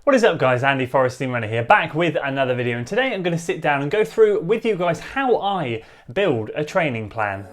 What is up guys, Andy Forrest Team Runner here, back with another video, and today I'm going to sit down and go through with you guys how I build a training plan.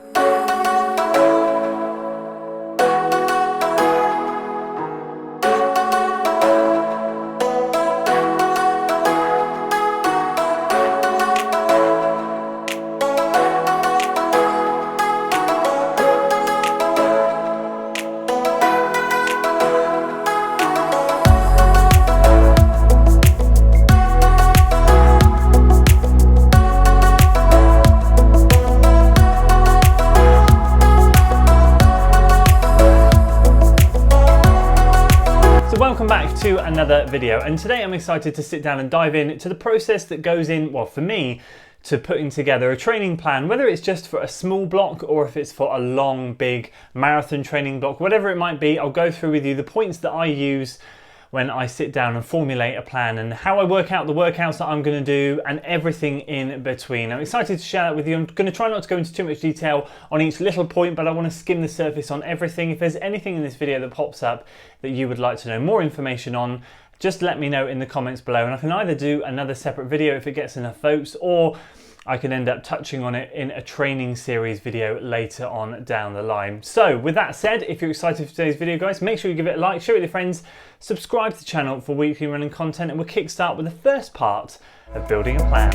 Welcome back to another video, and today I'm excited to sit down and dive into the process that goes in, well, for me, to putting together a training plan, whether it's just for a small block or if it's for a long, big marathon training block, whatever it might be. I'll go through with you the points that I use when I sit down and formulate a plan, and how I work out the workouts that I'm going to do and everything in between. I'm excited to share that with you. I'm going to try not to go into too much detail on each little point, but I want to skim the surface on everything. If there's anything in this video that pops up that you would like to know more information on, just let me know in the comments below, and I can either do another separate video if it gets enough votes, or I can end up touching on it in a training series video later on down the line. So with that said, if you're excited for today's video guys, make sure you give it a like, share it with your friends, subscribe to the channel for weekly running content, and we'll kickstart with the first part of building a plan.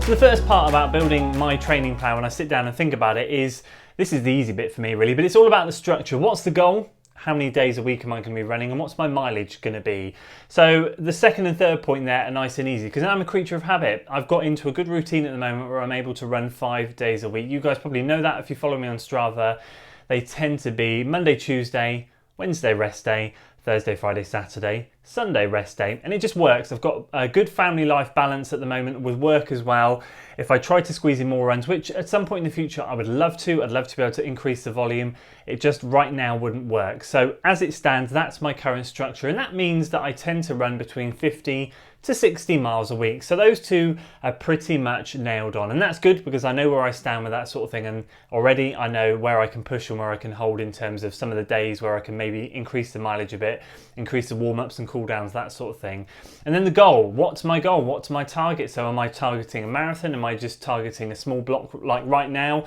So the first part about building my training plan, when I sit down and think about it, is this is the easy bit for me really, but it's all about the structure. What's the goal? How many days a week am I going to be running, and what's my mileage going to be? So the second and third point there are nice and easy, because I'm a creature of habit. I've got into a good routine at the moment where I'm able to run 5 days a week. You guys probably know that if you follow me on Strava. They tend to be Monday, Tuesday, Wednesday rest day, Thursday, Friday, Saturday, Sunday rest day, and it just works. I've got a good family life balance at the moment with work as well. If I try to squeeze in more runs, which at some point in the future I would love to, I'd love to be able to increase the volume, it just right now wouldn't work. So as it stands, that's my current structure, and that means that I tend to run between 50 to 60 miles a week. So those two are pretty much nailed on, and that's good because I know where I stand with that sort of thing, and already I know where I can push and where I can hold in terms of some of the days where I can maybe increase the mileage a bit, increase the warm-ups and cool-downs, that sort of thing. And then the goal, what's my goal? What's my target? So am I targeting a marathon? Am I just targeting a small block? Like right now,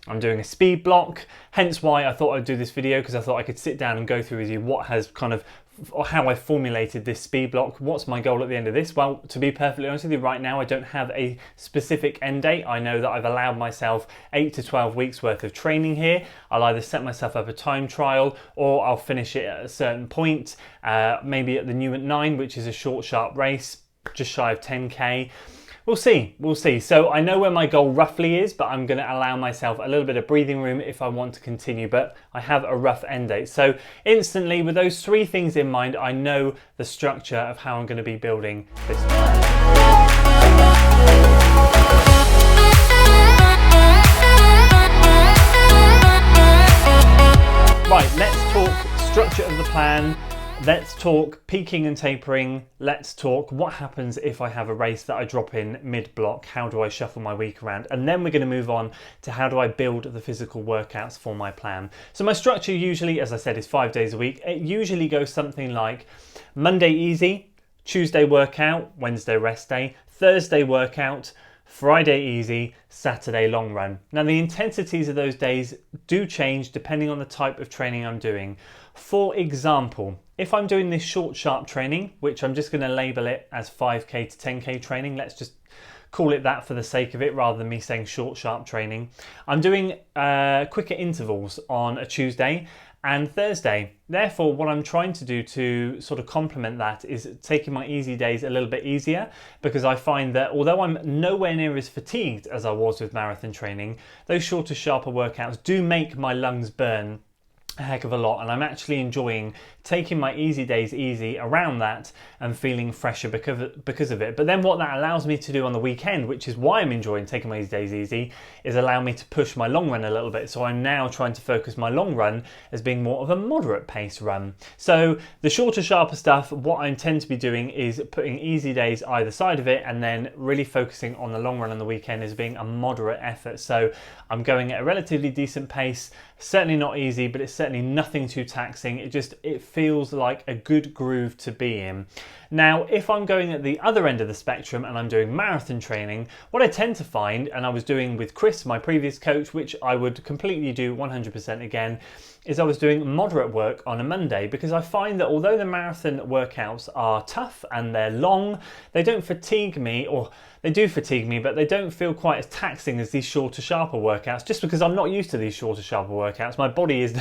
I'm doing a speed block, hence why I thought I'd do this video, because I thought I could sit down and go through with you what has kind of, or how I formulated this speed block. What's my goal at the end of this? Well, to be perfectly honest with you, right now I don't have a specific end date. I know that I've allowed myself 8 to 12 weeks worth of training here. I'll either set myself up a time trial, or I'll finish it at a certain point, maybe at the New at 9, which is a short, sharp race, just shy of 10k. We'll see. So I know where my goal roughly is, but I'm going to allow myself a little bit of breathing room if I want to continue, but I have a rough end date. So instantly, with those three things in mind, I know the structure of how I'm going to be building this plan. Right, let's talk structure of the plan. Let's talk peaking and tapering. Let's talk what happens if I have a race that I drop in mid-block. How do I shuffle my week around? And then we're going to move on to how do I build the physical workouts for my plan. So my structure usually, as I said, is 5 days a week. It usually goes something like Monday easy, Tuesday workout, Wednesday rest day, Thursday workout, Friday easy, Saturday long run. Now the intensities of those days do change depending on the type of training I'm doing. For example, if I'm doing this short, sharp training, which I'm just going to label it as 5k to 10k training, let's just call it that for the sake of it rather than me saying short, sharp training. I'm doing quicker intervals on a Tuesday and Thursday. Therefore, what I'm trying to do to sort of complement that is taking my easy days a little bit easier, because I find that although I'm nowhere near as fatigued as I was with marathon training, those shorter, sharper workouts do make my lungs burn a heck of a lot, and I'm actually enjoying taking my easy days easy around that and feeling fresher because of it. But then what that allows me to do on the weekend, which is why I'm enjoying taking my easy days easy, is allow me to push my long run a little bit. So I'm now trying to focus my long run as being more of a moderate pace run. So the shorter, sharper stuff, what I intend to be doing is putting easy days either side of it and then really focusing on the long run on the weekend as being a moderate effort. So I'm going at a relatively decent pace, certainly not easy, but it's certainly nothing too taxing. It feels like a good groove to be in. Now, if I'm going at the other end of the spectrum and I'm doing marathon training, what I tend to find, and I was doing with Chris, my previous coach, which I would completely do 100% again, is I was doing moderate work on a Monday, because I find that although the marathon workouts are tough and they're long, they don't fatigue me, or they do fatigue me, but they don't feel quite as taxing as these shorter, sharper workouts, just because I'm not used to these shorter, sharper workouts. My body is...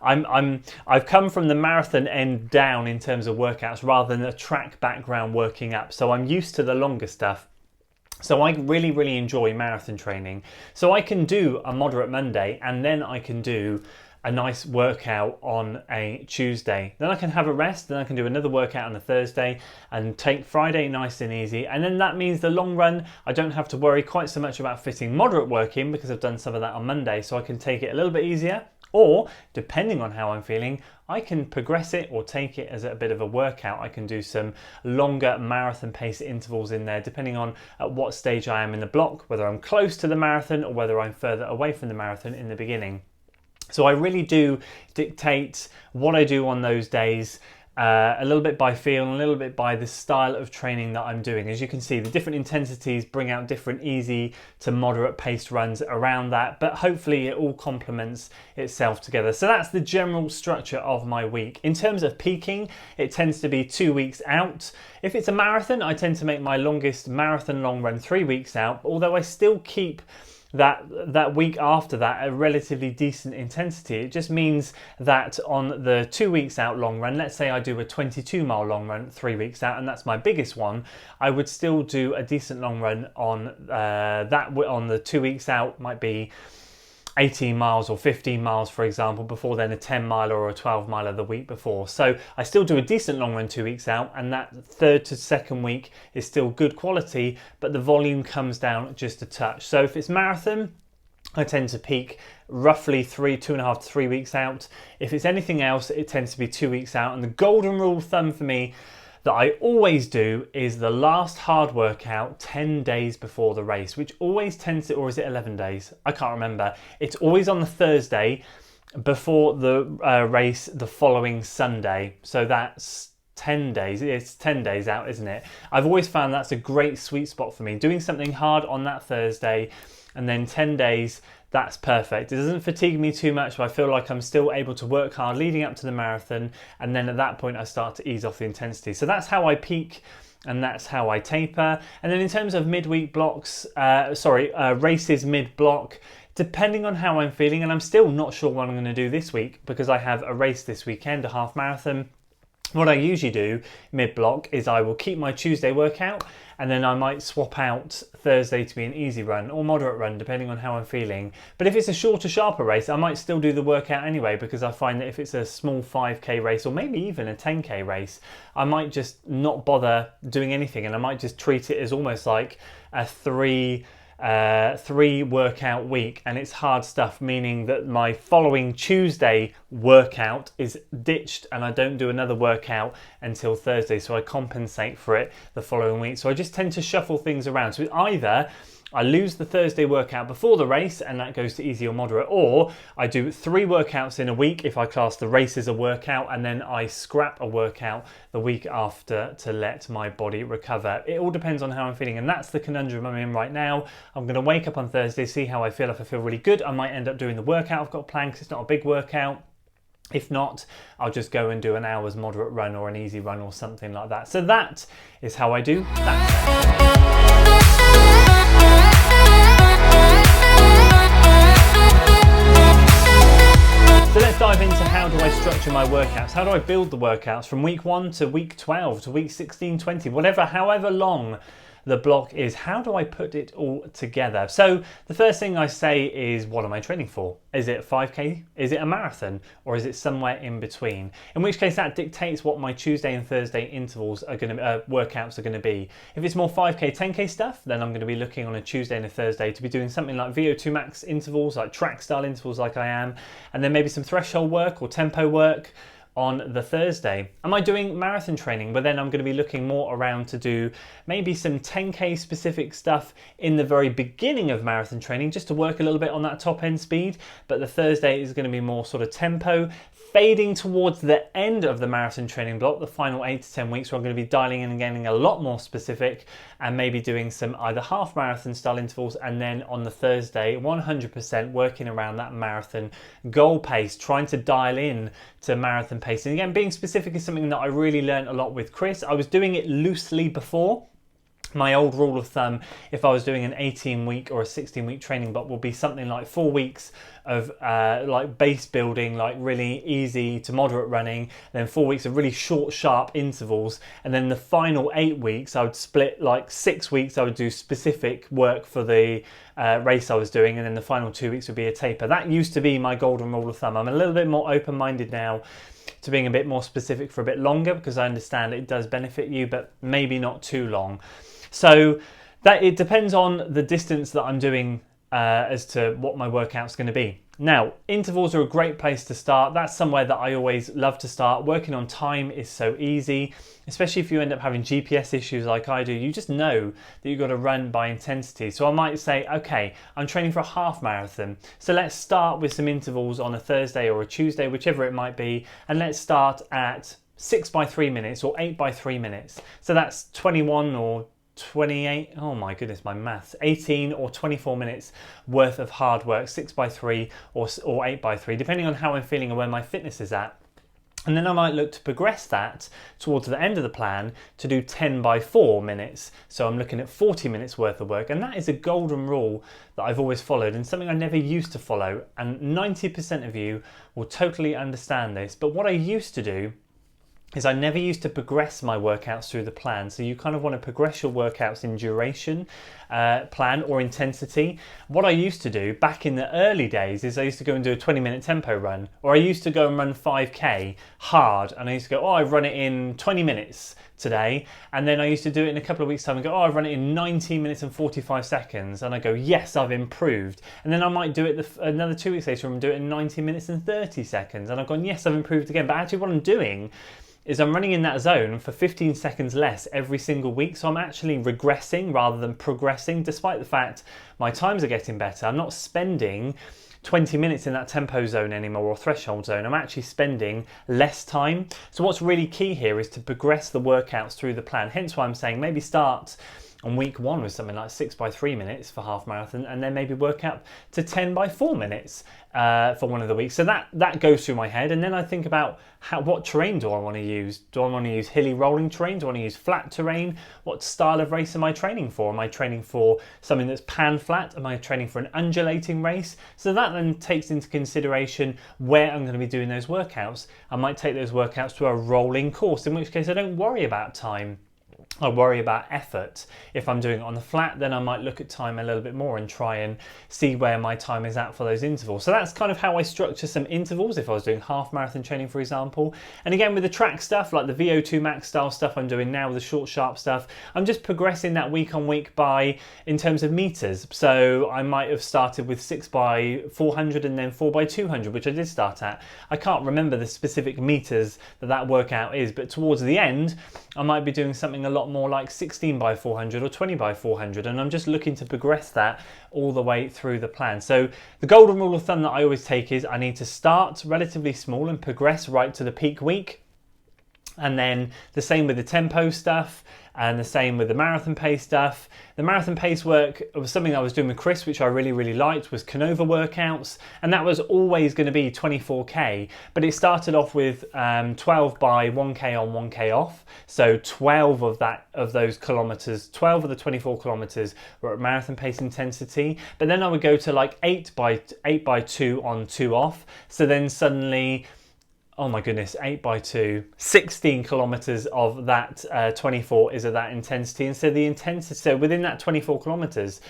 I've come from the marathon end down in terms of workouts rather than a track background working up. So I'm used to the longer stuff. So I really, really enjoy marathon training. So I can do a moderate Monday and then I can do a nice workout on a Tuesday. Then I can have a rest, then I can do another workout on a Thursday and take Friday nice and easy. And then that means the long run, I don't have to worry quite so much about fitting moderate work in because I've done some of that on Monday. So I can take it a little bit easier. Or, depending on how I'm feeling, I can progress it or take it as a bit of a workout. I can do some longer marathon pace intervals in there, depending on at what stage I am in the block, whether I'm close to the marathon or whether I'm further away from the marathon in the beginning. So I really do dictate what I do on those days, a little bit by feel and a little bit by the style of training that I'm doing. As you can see, the different intensities bring out different easy to moderate paced runs around that, but hopefully it all complements itself together. So that's the general structure of my week. In terms of peaking, it tends to be 2 weeks out. If it's a marathon, I tend to make my longest marathon long run 3 weeks out, although I still keep that week after that a relatively decent intensity. It just means that on the 2 weeks out long run, let's say I do a 22-mile long run 3 weeks out, and that's my biggest one, I would still do a decent long run on on the 2 weeks out, might be 18 miles or 15 miles, for example, before then a 10 miler or a 12 miler the week before. So I still do a decent long run 2 weeks out, and that third to second week is still good quality, but the volume comes down just a touch. So if it's marathon, I tend to peak roughly 2.5 to 3 weeks out. If it's anything else, it tends to be 2 weeks out. And the golden rule of thumb for me that I always do is the last hard workout 10 days before the race, which always tends to, or is it 11 days? I can't remember. It's always on the Thursday before the race the following Sunday. So that's 10 days. It's 10 days out, isn't it? I've always found that's a great sweet spot for me. Doing something hard on that Thursday and then 10 days, that's perfect. It doesn't fatigue me too much, but I feel like I'm still able to work hard leading up to the marathon, and then at that point I start to ease off the intensity. So that's how I peak and that's how I taper. And then in terms of midweek blocks, races mid-block, depending on how I'm feeling, and I'm still not sure what I'm going to do this week because I have a race this weekend, a half marathon. What I usually do mid-block is I will keep my Tuesday workout, and then I might swap out Thursday to be an easy run or moderate run depending on how I'm feeling. But if it's a shorter, sharper race, I might still do the workout anyway, because I find that if it's a small 5k race or maybe even a 10k race, I might just not bother doing anything, and I might just treat it as almost like a three workout week, and it's hard stuff, meaning that my following Tuesday workout is ditched and I don't do another workout until Thursday, so I compensate for it the following week. So I just tend to shuffle things around. So either I lose the Thursday workout before the race and that goes to easy or moderate, or I do 3 workouts in a week if I class the race as a workout, and then I scrap a workout the week after to let my body recover. It all depends on how I'm feeling, and that's the conundrum I'm in right now. I'm going to wake up on Thursday, see how I feel. If I feel really good, I might end up doing the workout I've got planned because it's not a big workout. If not, I'll just go and do an hour's moderate run or an easy run or something like that. So that is how I do that. So let's dive into how do I structure my workouts? How do I build the workouts from week 1 to week 12 to week 16, 20, whatever, however long the block is how do I put it all together? So the first thing I say is, what am I training for? Is it a 5K? Is it a marathon? Or is it somewhere in between? In which case that dictates what my Tuesday and Thursday intervals are going to, workouts are going to be. If it's more 5K, 10K stuff, then I'm going to be looking on a Tuesday and a Thursday to be doing something like VO2 max intervals, like track style intervals like I am, and then maybe some threshold work or tempo work on the Thursday. Am I doing marathon training? But then I'm going to be looking more around to do maybe some 10K specific stuff in the very beginning of marathon training, just to work a little bit on that top end speed. But the Thursday is going to be more sort of tempo, fading towards the end of the marathon training block, the final 8 to 10 weeks, where I'm going to be dialing in and getting a lot more specific and maybe doing some either half marathon style intervals, and then on the Thursday 100% working around that marathon goal pace, trying to dial in to marathon pace. And again, being specific is something that I really learned a lot with Chris. I was doing it loosely before. My old rule of thumb, if I was doing an 18-week or a 16-week training block, would be something like 4 weeks of like base building, like really easy to moderate running, then 4 weeks of really short, sharp intervals, and then the final 8 weeks I would split, like 6 weeks I would do specific work for the race I was doing, and then the final 2 weeks would be a taper. That used to be my golden rule of thumb. I'm a little bit more open-minded now to being a bit more specific for a bit longer, because I understand it does benefit you, but maybe not too long. So that it depends on the distance that I'm doing as to what my workout's going to be. Now, intervals are a great place to start. That's somewhere that I always love to start. Working on time is so easy, especially if you end up having GPS issues like I do. You just know that you've got to run by intensity. So I might say, okay, I'm training for a half marathon. So let's start with some intervals on a Thursday or a Tuesday, whichever it might be. And let's start at 6 by 3 minutes or 8 by 3 minutes. So that's 21 or 28, oh my goodness, my maths, 18 or 24 minutes worth of hard work, 6 by 3 or 8 by 3, depending on how I'm feeling and where my fitness is at. And then I might look to progress that towards the end of the plan to do 10 by 4 minutes. So I'm looking at 40 minutes worth of work. And that is a golden rule that I've always followed, and something I never used to follow. And 90% of you will totally understand this. But what I used to do is I never used to progress my workouts through the plan. So you kind of want to progress your workouts in duration, plan or intensity. What I used to do back in the early days is I used to go and do a 20-minute tempo run, or I used to go and run 5K hard, and I used to go, oh, I run it in 20 minutes today, and then I used to do it in a couple of weeks time and go, oh, I run it in 19 minutes and 45 seconds, and I go, yes, I've improved. And then I might do it another 2 weeks later and do it in 19 minutes and 30 seconds, and I've gone, yes, I've improved again. But actually what I'm doing is I'm running in that zone for 15 seconds less every single week. So I'm actually regressing rather than progressing, despite the fact my times are getting better. I'm not spending 20 minutes in that tempo zone anymore, or threshold zone. I'm actually spending less time. So what's really key here is to progress the workouts through the plan. Hence why I'm saying maybe start on week 1 with something like 6 by 3 minutes for half marathon, and then maybe work up to 10 by 4 minutes for one of the weeks. So that goes through my head, and then I think about what terrain do I want to use? Do I want to use hilly rolling terrain? Do I want to use flat terrain? What style of race am I training for? Am I training for something that's pan flat? Am I training for an undulating race? So that then takes into consideration where I'm going to be doing those workouts. I might take those workouts to a rolling course, in which case I don't worry about time. I worry about effort. If I'm doing it on the flat, then I might look at time a little bit more and try and see where my time is at for those intervals. So that's kind of how I structure some intervals if I was doing half marathon training, for example. And again, with the track stuff, like the VO2 max style stuff I'm doing now, with the short, sharp stuff, I'm just progressing that week on week in terms of meters. So I might have started with 6 by 400 and then 4 by 200, which I did start at. I can't remember the specific meters that workout is, but towards the end, I might be doing something a lot more like 16 by 400 or 20 by 400, and I'm just looking to progress that all the way through the plan. So the golden rule of thumb that I always take is I need to start relatively small and progress right to the peak week. And then the same with the tempo stuff, and the same with the marathon pace stuff. The marathon pace work was something I was doing with Chris, which I really, really liked, was Canova workouts. And that was always going to be 24K, but it started off with 12 by 1K on, 1K off. So 12 of those kilometers, 12 of the 24 kilometers were at marathon pace intensity. But then I would go to like 8 by 2 on, 2 off. So then suddenly oh my goodness, 8 by 2, 16 kilometers of that 24 is of that intensity. And so the intensity, so within that 24 kilometers,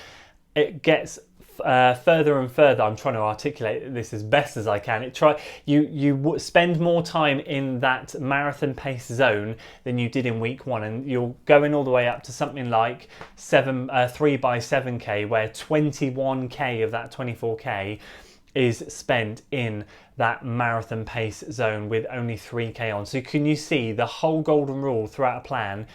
it gets further and further. I'm trying to articulate this as best as I can. You spend more time in that marathon pace zone than you did in week one, and you're going all the way up to something like 3 by 7k, where 21k of that 24k is spent in that marathon pace zone with only 3k on. So can you see the whole golden rule throughout a plan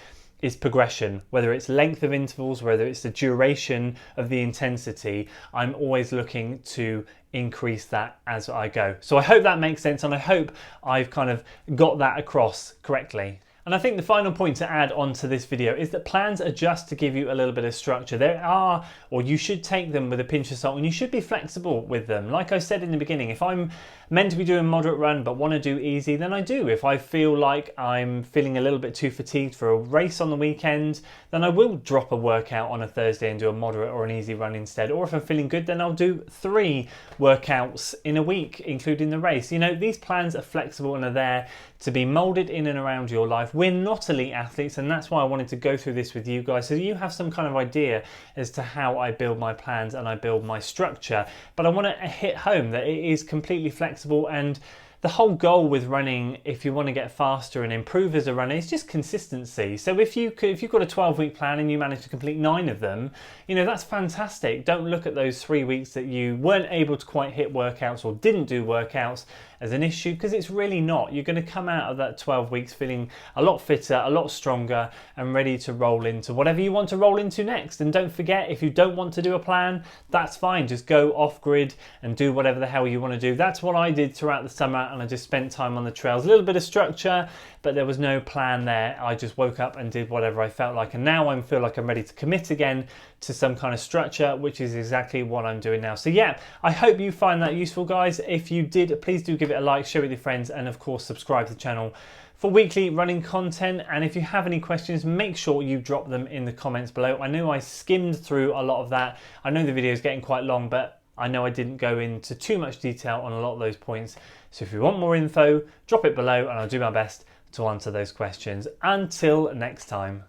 is progression, whether it's length of intervals, whether it's the duration of the intensity. I'm always looking to increase that as I go. So I hope that makes sense, and I hope I've kind of got that across correctly. And I think the final point to add onto this video is that plans are just to give you a little bit of structure. There are, or you should take them with a pinch of salt, and you should be flexible with them. Like I said in the beginning, if I'm meant to be doing moderate run but want to do easy, then I do. If I feel like I'm feeling a little bit too fatigued for a race on the weekend, then I will drop a workout on a Thursday and do a moderate or an easy run instead. Or if I'm feeling good, then I'll do 3 workouts in a week, including the race. You know, these plans are flexible and are there to be molded in and around your life. We're not elite athletes, and that's why I wanted to go through this with you guys, so you have some kind of idea as to how I build my plans and I build my structure. But I want to hit home that it is completely flexible, and the whole goal with running, if you want to get faster and improve as a runner, is just consistency. So if you've got a 12-week plan and you manage to complete 9 of them, you know, that's fantastic. Don't look at those 3 weeks that you weren't able to quite hit workouts or didn't do workouts as an issue, because it's really not. You're going to come out of that 12 weeks feeling a lot fitter, a lot stronger, and ready to roll into whatever you want to roll into next. And don't forget, if you don't want to do a plan, that's fine. Just go off grid and do whatever the hell you want to do. That's what I did throughout the summer, and I just spent time on the trails. A little bit of structure, but there was no plan there. I just woke up and did whatever I felt like, and now I feel like I'm ready to commit again to some kind of structure, which is exactly what I'm doing now. So yeah, I hope you find that useful, guys. If you did, please do give it a like, share it with your friends, and of course subscribe to the channel for weekly running content. And if you have any questions, make sure you drop them in the comments below. I know I skimmed through a lot of that. I know the video is getting quite long, but I know I didn't go into too much detail on a lot of those points. So if you want more info, drop it below and I'll do my best to answer those questions. Until next time.